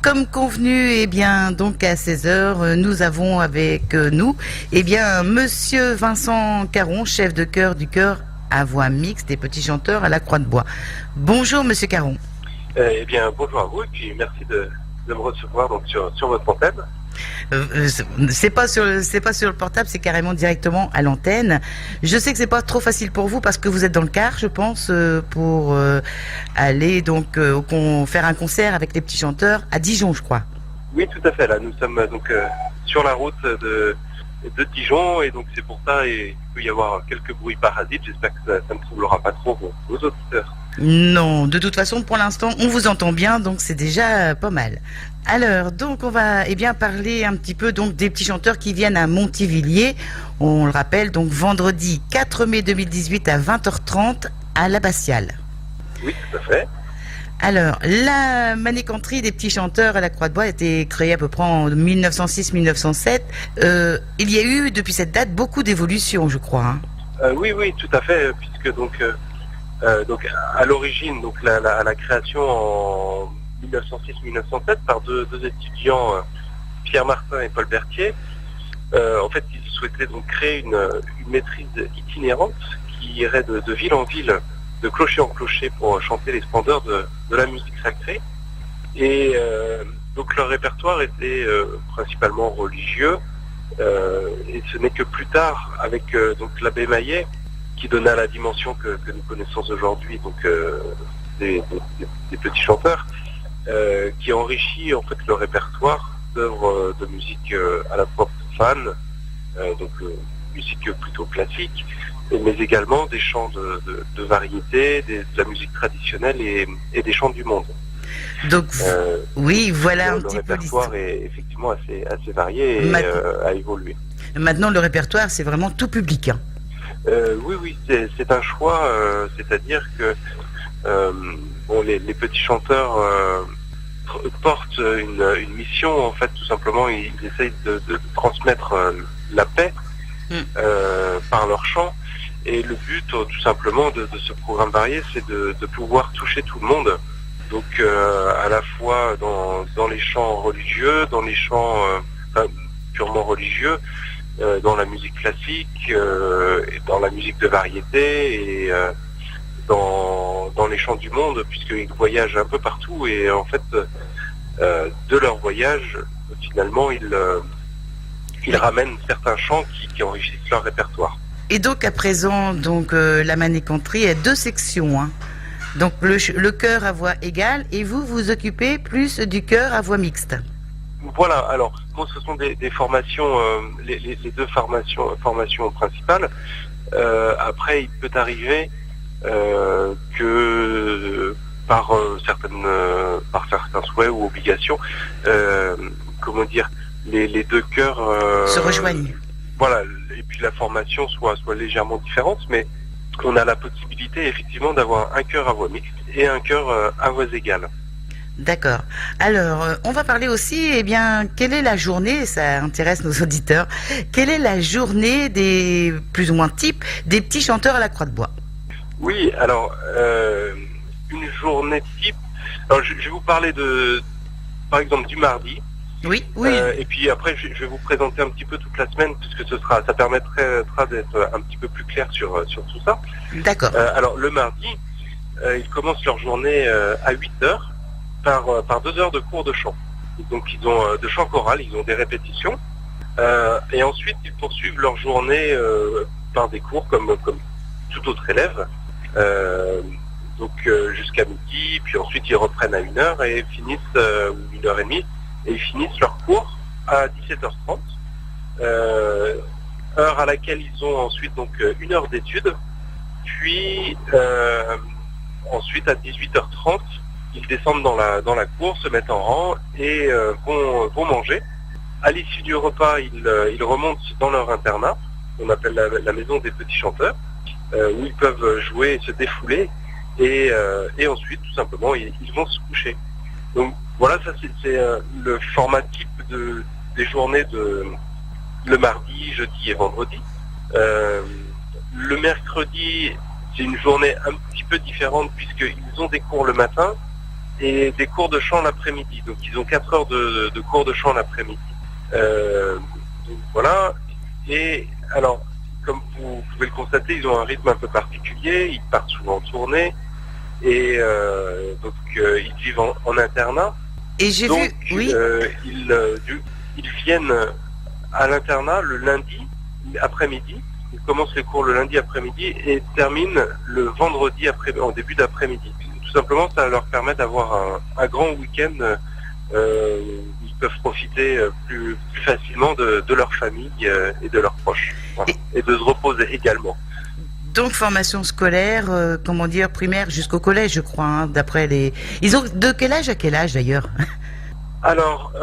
comme convenu, eh bien, donc à 16 heures, nous avons avec nous, eh bien, Monsieur Vincent Caron, chef de chœur du chœur à voix mixte des petits chanteurs à la Croix de Bois. Bonjour, Monsieur Caron. Eh bien, bonjour à vous et puis merci de me recevoir donc sur votre antenne. C'est pas sur le portable, c'est carrément directement à l'antenne. Je sais que c'est pas trop facile pour vous parce que vous êtes dans le car, je pense, pour aller donc faire un concert avec les petits chanteurs à Dijon, je crois. Oui, tout à fait. Là, nous sommes donc sur la route de Dijon et donc c'est pour ça et il peut y avoir quelques bruits parasites. J'espère que ça ne troublera pas trop vos auditeurs. Non, de toute façon, pour l'instant, on vous entend bien, donc c'est déjà pas mal. Alors, donc, on va parler un petit peu donc des petits chanteurs qui viennent à Montivilliers. On le rappelle, donc vendredi 4 mai 2018 à 20h30 à l'Abbatiale. Oui, tout à fait. Alors, la maniganterie des petits chanteurs à la Croix de Bois a été créée à peu près en 1906-1907. Il y a eu, depuis cette date, beaucoup d'évolutions, je crois. Oui, tout à fait, puisque donc à l'origine, donc la création en 1906-1907 par deux étudiants, Pierre Martin et Paul Berthier. En fait, ils souhaitaient donc créer une maîtrise itinérante qui irait de ville en ville, de clocher en clocher pour chanter les splendeurs de la musique sacrée. Et donc leur répertoire était principalement religieux. Et ce n'est que plus tard, avec donc l'abbé Maillet, qui donna la dimension que nous connaissons aujourd'hui, donc des petits chanteurs, qui enrichit en fait le répertoire d'œuvres de musique à la fois profane, donc musique plutôt classique, mais également des chants de variété, de la musique traditionnelle et des chants du monde. Donc oui, voilà un petit peu l'histoire. Le répertoire est effectivement assez varié et a évolué. Maintenant, le répertoire, c'est vraiment tout public. Hein. Oui, c'est un choix, c'est-à-dire que les petits chanteurs portent une mission, en fait, tout simplement, ils essayent de transmettre la paix par leur chant, et le but, tout simplement, de ce programme varié, c'est de pouvoir toucher tout le monde, donc à la fois dans les chants religieux, dans les chants purement religieux, dans la musique classique, et dans la musique de variété et dans les chants du monde, puisqu'ils voyagent un peu partout et en fait de leur voyage finalement ils ramènent certains chants qui enrichissent leur répertoire. Et donc à présent la maniganterie a deux sections, hein. Donc le chœur à voix égale et vous occupez plus du chœur à voix mixte. Voilà, alors bon, ce sont des formations, les deux formations principales. Après, il peut arriver que par certains souhaits ou obligations, les deux chœurs se rejoignent. Voilà, et puis la formation soit légèrement différente, mais on a la possibilité effectivement d'avoir un chœur à voix mixte et un chœur à voix égale. D'accord. Alors, on va parler aussi, quelle est la journée, ça intéresse nos auditeurs, quelle est la journée des, plus ou moins type, des petits chanteurs à la Croix de Bois? Oui, alors, une journée type, alors je vais vous parler par exemple, du mardi. Oui. Et puis après, je vais vous présenter un petit peu toute la semaine, puisque ça permettra d'être un petit peu plus clair sur tout ça. D'accord. Alors, le mardi, ils commencent leur journée à 8h. Par 2 heures de cours de chant. Donc ils ont de chant choral, ils ont des répétitions, et ensuite ils poursuivent leur journée par des cours comme tout autre élève, jusqu'à midi, puis ensuite ils reprennent à 1h et finissent, ou 1h30, et ils finissent leur cours à 17h30, heure à laquelle ils ont ensuite donc 1 heure d'études, puis ensuite à 18h30, ils descendent dans la cour, se mettent en rang et vont manger. À l'issue du repas, ils remontent dans leur internat, qu'on appelle la maison des petits chanteurs, où ils peuvent jouer et se défouler. Et ensuite, tout simplement, ils vont se coucher. Donc voilà, ça c'est le format type des journées le mardi, jeudi et vendredi. Le mercredi, c'est une journée un petit peu différente puisqu'ils ont des cours le matin. et des cours de chant l'après-midi. Donc ils ont 4 heures de cours de chant l'après-midi. Donc voilà. Et alors, comme vous pouvez le constater, ils ont un rythme un peu particulier. Ils partent souvent en tournée et donc ils vivent en internat. Et j'ai donc, vu, oui. Ils viennent à l'internat le lundi après-midi. Ils commencent les cours le lundi après-midi et terminent le vendredi en début d'après-midi. Tout simplement, ça leur permet d'avoir un grand week-end où ils peuvent profiter plus facilement de leur famille et de leurs proches. Voilà. Et de se reposer également. Donc formation scolaire, comment dire, primaire jusqu'au collège, je crois, hein, d'après les... Ils ont de quel âge à quel âge d'ailleurs? Alors,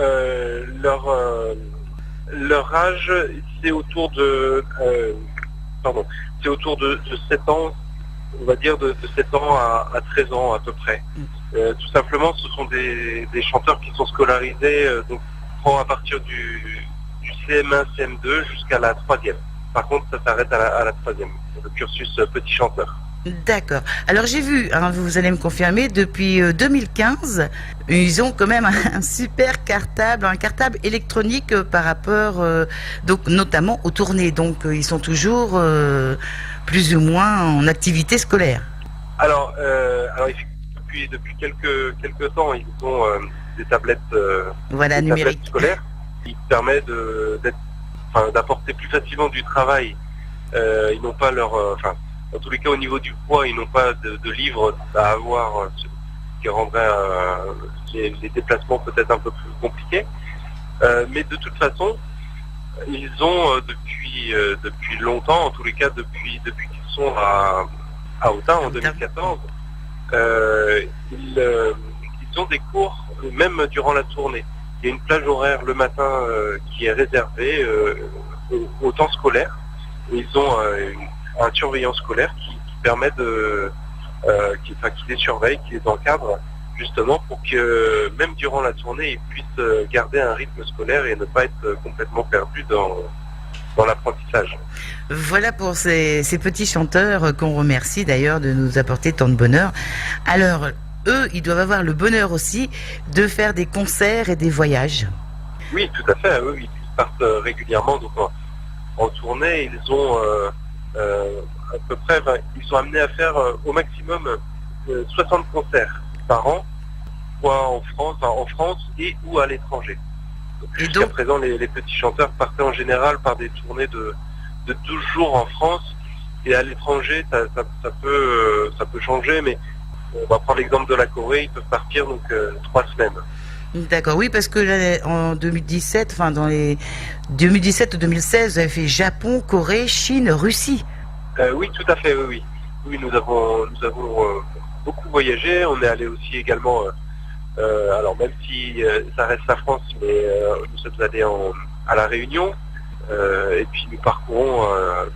leur âge, c'est autour de... c'est autour de 7 ans, on va dire de 7 ans à 13 ans à peu près. Tout simplement, ce sont des chanteurs qui sont scolarisés donc à partir du CM1, CM2 jusqu'à la 3e. Par contre, ça s'arrête à la 3e, le cursus petit chanteur. D'accord. Alors j'ai vu, hein, vous allez me confirmer, depuis 2015, ils ont quand même un super cartable, un cartable électronique par rapport, donc notamment aux tournées. Donc ils sont toujours plus ou moins en activité scolaire. Alors depuis quelques temps, ils ont des tablettes, numériques scolaires qui permettent d'apporter plus facilement du travail. Ils n'ont pas dans tous les cas, au niveau du poids, ils n'ont pas de livres à avoir, ce qui rendrait les déplacements peut-être un peu plus compliqués. Mais de toute façon, ils ont depuis longtemps, en tous les cas depuis qu'ils sont à Autun en 2014, ils ont des cours même durant la tournée. Il y a une plage horaire le matin qui est réservée au temps scolaire. Ils ont un surveillant scolaire qui permet qui les surveille, qui les encadre, justement pour que même durant la tournée, ils puissent garder un rythme scolaire et ne pas être complètement perdus dans l'apprentissage. Voilà pour ces petits chanteurs qu'on remercie d'ailleurs de nous apporter tant de bonheur. Alors, eux, ils doivent avoir le bonheur aussi de faire des concerts et des voyages. Oui, tout à fait. Eux, ils partent régulièrement donc en tournée. Ils ont à peu près, ils sont amenés à faire au maximum 60 concerts par an, soit en France et ou à l'étranger. Jusqu'à présent, les petits chanteurs partaient en général par des tournées de 12 jours en France, et à l'étranger, ça peut changer, mais on va prendre l'exemple de la Corée, ils peuvent partir donc 3 semaines. D'accord, oui, parce que là, en 2017, dans les 2017 ou 2016, vous avez fait Japon, Corée, Chine, Russie. Oui, tout à fait, oui. Oui, nous avons beaucoup voyagé. On est allé aussi également, alors même si ça reste la France, mais nous sommes allés à La Réunion. Et puis nous parcourons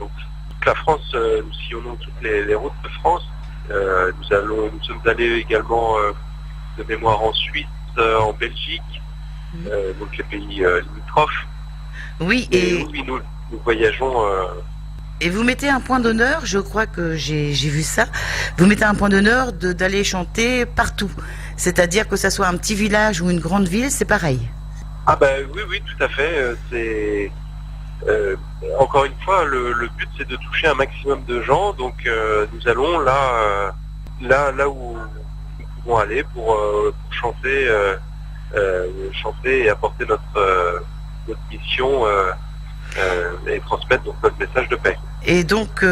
donc toute la France, nous sillonnons toutes les routes de France. Nous sommes allés également de mémoire en Suisse, en Belgique, donc les pays limitrophes. Oui, oui, nous voyageons. Et vous mettez un point d'honneur, je crois que j'ai vu ça, vous mettez un point d'honneur d'aller chanter partout. C'est-à-dire que ça soit un petit village ou une grande ville, c'est pareil. Ah oui, tout à fait. Encore une fois, le but c'est de toucher un maximum de gens. Donc nous allons là où nous pouvons aller pour chanter et apporter notre mission et transmettre donc notre message de paix. Et donc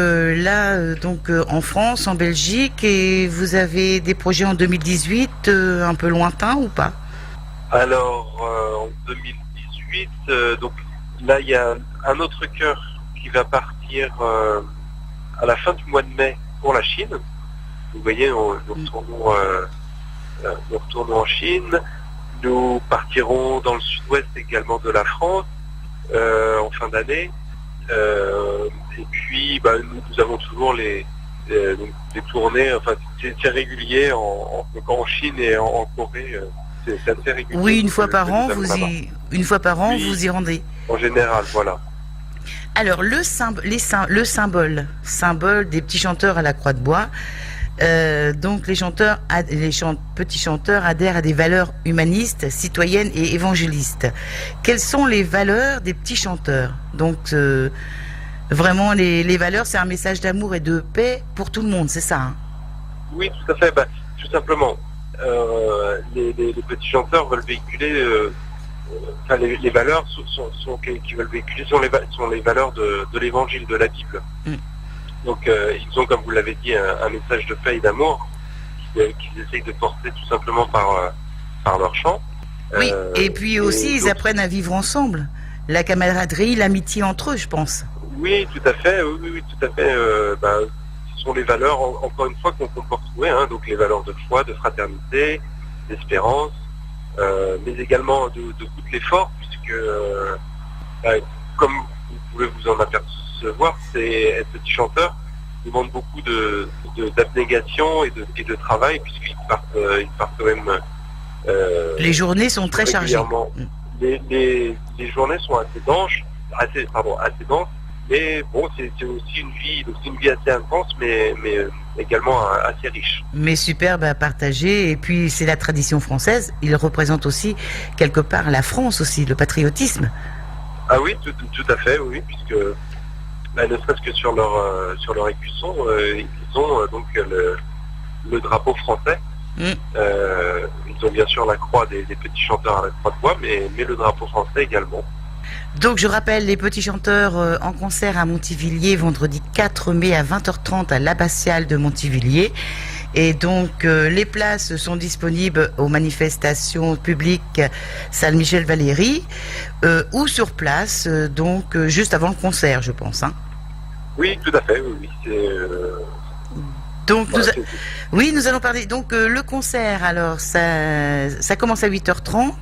en France, en Belgique, et vous avez des projets en 2018 un peu lointains ou pas? Alors en 2018, donc là il y a un autre chœur qui va partir à la fin du mois de mai pour la Chine. Vous voyez, nous retournons en Chine. Nous partirons dans le sud-ouest également de la France en fin d'année. Et puis nous avons toujours des tournées, c'est régulier en Chine et en Corée. C'est assez régulier. Oui, une fois par an, vous y rendez. En général, voilà. Alors le symbole des petits chanteurs à la Croix de Bois, Donc petits chanteurs adhèrent à des valeurs humanistes, citoyennes et évangélistes. Quelles sont les valeurs des petits chanteurs? Donc vraiment les valeurs, c'est un message d'amour et de paix pour tout le monde, c'est ça, hein? Oui, tout à fait. Tout simplement, les petits chanteurs veulent véhiculer, les valeurs qu'ils veulent véhiculer sont les valeurs de l'évangile, de la Bible. Donc ils ont, comme vous l'avez dit, un message de paix et d'amour qu'ils essayent de porter tout simplement par leur chant. Oui, et puis aussi ils apprennent à vivre ensemble, la camaraderie, l'amitié entre eux, je pense. Oui, tout à fait. Oui, tout à fait. Ce sont les valeurs, encore une fois, qu'on peut retrouver. Hein, donc les valeurs de foi, de fraternité, d'espérance, mais également de goût de l'effort, puisque comme vous pouvez vous en apercevoir, être petit chanteur demande beaucoup d'abnégation et de travail, puisqu'ils partent quand même. Les journées sont très chargées. Les journées sont assez denses, mais bon, c'est aussi une vie assez intense, mais également assez riche. Mais superbe à partager, et puis c'est la tradition française, il représente aussi quelque part la France aussi, le patriotisme. Ah oui, tout à fait, oui, puisque ne serait-ce que sur leur écusson, ils ont donc le drapeau français. Ils ont bien sûr la croix des petits chanteurs à la croix de bois, mais le drapeau français également. Donc je rappelle les petits chanteurs en concert à Montivilliers vendredi 4 mai à 20h30 à l'Abbatiale de Montivilliers. Et donc les places sont disponibles aux manifestations publiques salle Michel Valéry ou sur place, donc juste avant le concert, je pense. Hein. Oui, tout à fait. Oui, donc nous allons parler. Donc le concert, alors ça commence à 8h30.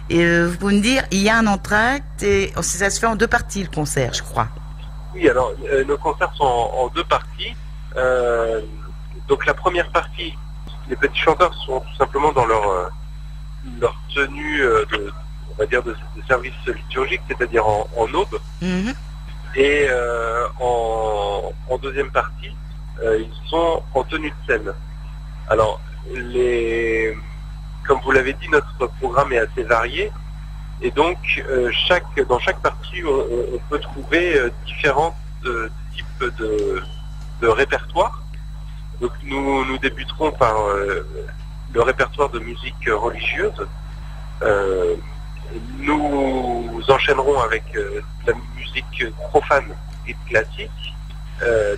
Et vous pouvez me dire, il y a un entracte et ça se fait en 2 parties le concert, je crois. Oui, alors nos concerts sont en 2 parties. Donc la première partie, les petits chanteurs sont tout simplement dans leur tenue on va dire de service liturgique, c'est-à-dire en aube. Et en deuxième partie, ils sont en tenue de scène. Alors comme vous l'avez dit, notre programme est assez varié, et donc dans chaque partie, on peut trouver différents types de répertoires. Donc nous débuterons par le répertoire de musique religieuse. Nous enchaînerons avec la musique profane et classique.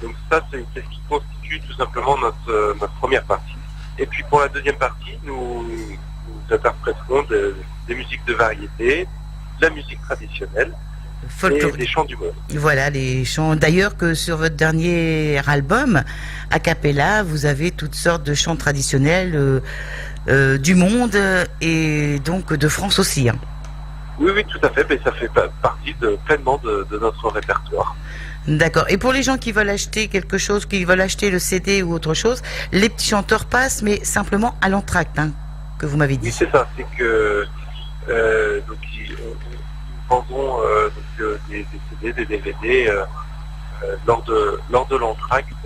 Donc ça, c'est ce qui constitue tout simplement notre première partie. Et puis pour la deuxième partie, nous interpréterons des musiques de variété, de la musique traditionnelle et des chants du monde. Voilà, les chants. D'ailleurs que sur votre dernier album, A Cappella, vous avez toutes sortes de chants traditionnels du monde et donc de France aussi. Hein. Oui, tout à fait. Mais ça fait partie pleinement de notre répertoire. D'accord. Et pour les gens qui veulent acheter quelque chose, qui veulent acheter le CD ou autre chose, les petits chanteurs passent, mais simplement à l'entracte, hein, que vous m'avez dit. Oui, c'est ça. C'est que nous vendons des CD, des DVD lors de l'entracte.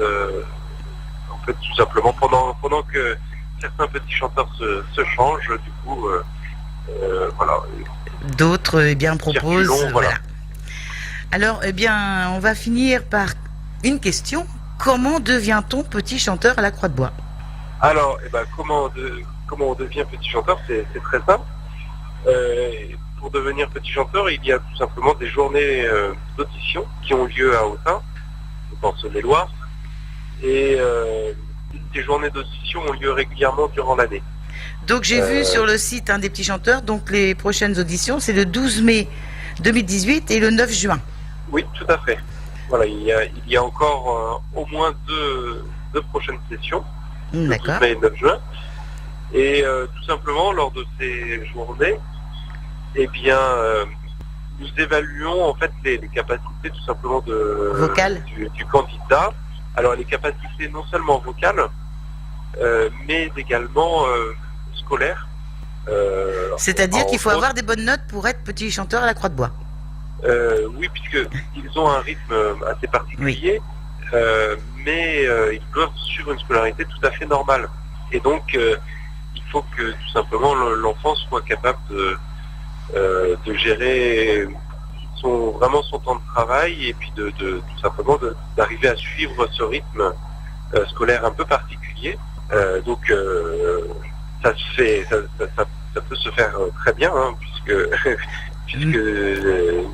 En fait, tout simplement pendant que certains petits chanteurs se changent, du coup, voilà. D'autres, proposent. Voilà. Alors, on va finir par une question. Comment devient-on petit chanteur à la Croix de Bois? Alors, comment on devient petit chanteur? C'est très simple. Pour devenir petit chanteur, il y a tout simplement des journées d'audition qui ont lieu à Autun, dans Saône-et-Loire. Et ces journées d'audition ont lieu régulièrement durant l'année. Donc, j'ai vu sur le site des petits chanteurs, donc les prochaines auditions, c'est le 12 mai 2018 et le 9 juin. Oui, tout à fait. Voilà, il y a encore au moins deux prochaines sessions, le 12 mai et le 9 juin. Et tout simplement, lors de ces journées, nous évaluons en fait les capacités tout simplement du candidat. Alors les capacités non seulement vocales, mais également scolaires. C'est-à-dire qu'il faut avoir des bonnes notes pour être petit chanteur à la Croix de Bois. Oui, puisqu'ils ont un rythme assez particulier, mais ils doivent suivre une scolarité tout à fait normale. Et donc, il faut que tout simplement l'enfant soit capable de gérer vraiment son temps de travail et puis tout simplement d'arriver à suivre ce rythme scolaire un peu particulier. Donc, ça peut se faire très bien, hein, puisque les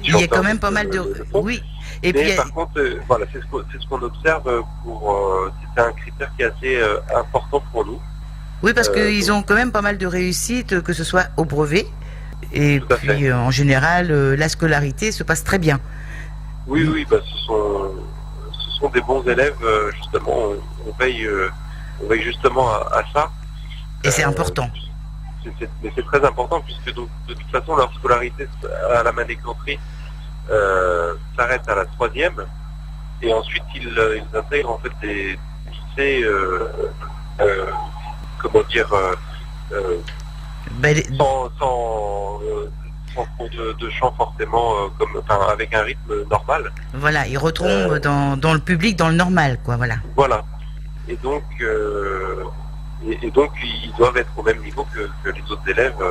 il y a quand même pas mal de... Oui. Et mais puis, par contre, voilà, c'est ce qu'on observe c'est un critère qui est assez important pour nous. oui, parce qu'ils ont quand même pas mal de réussite, que ce soit au brevet. Et Tout à puis, fait. en général, la scolarité se passe très bien. Oui, ce sont des bons élèves, justement. On veille justement à ça. Et c'est important. Mais c'est très important puisque donc, de toute façon leur scolarité à la Manécanterie s'arrête à la 3e et ensuite ils intègrent en fait des lycées comment dire Ben, sans cours de chant forcément avec un rythme normal. voilà, ils retombent dans le public, dans le normal, quoi, voilà. Voilà. Et donc ils doivent être au même niveau que les autres élèves.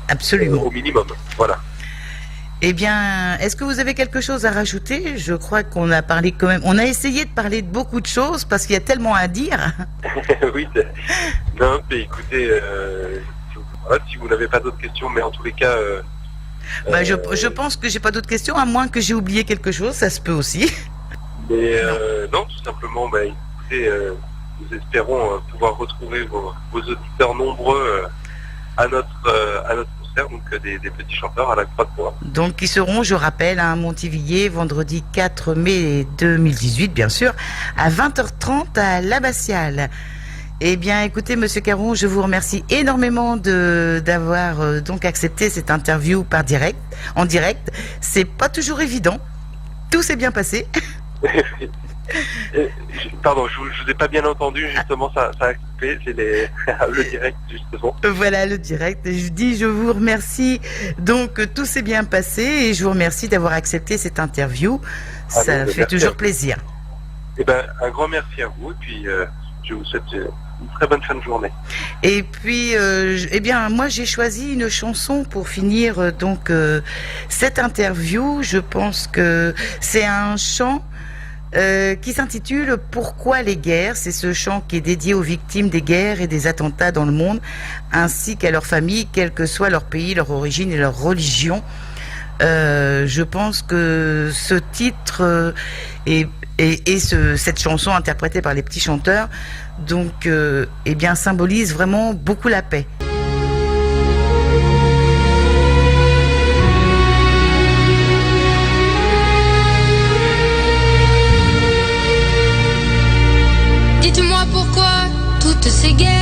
Absolument. Au minimum. Voilà. Eh bien, est-ce que vous avez quelque chose à rajouter? Je crois qu'on a parlé quand même. On a essayé de parler de beaucoup de choses parce qu'il y a tellement à dire. Oui. Non, mais écoutez, voilà, si vous n'avez pas d'autres questions, mais en tous les cas. Je pense que j'ai pas d'autres questions, à moins que j'ai oublié quelque chose, ça se peut aussi. Mais non, tout simplement, écoutez, nous espérons pouvoir retrouver vos auditeurs nombreux à notre concert, donc des petits chanteurs à la Croix de Bois. Donc, qui seront, je rappelle, à Montivilliers, vendredi 4 mai 2018, bien sûr, à 20h30 à l'Abbatiale. Eh bien, écoutez, Monsieur Caron, je vous remercie énormément d'avoir donc accepté cette interview en direct. C'est pas toujours évident. Tout s'est bien passé. Pardon, je vous ai pas bien entendu, justement, ça a coupé, c'est le direct, justement. Voilà, le direct. Je vous remercie. Donc, tout s'est bien passé et je vous remercie d'avoir accepté cette interview. Ça fait toujours plaisir. Eh ben, un grand merci à vous et puis je vous souhaite une très bonne fin de journée. Et puis, moi, j'ai choisi une chanson pour finir cette interview. Je pense que c'est un chant qui s'intitule « Pourquoi les guerres ?» C'est ce chant qui est dédié aux victimes des guerres et des attentats dans le monde, ainsi qu'à leurs familles, quel que soit leur pays, leur origine et leur religion. Je pense que ce titre cette chanson interprétée par les petits chanteurs, symbolise vraiment beaucoup la paix. Dites-moi pourquoi toutes ces guerres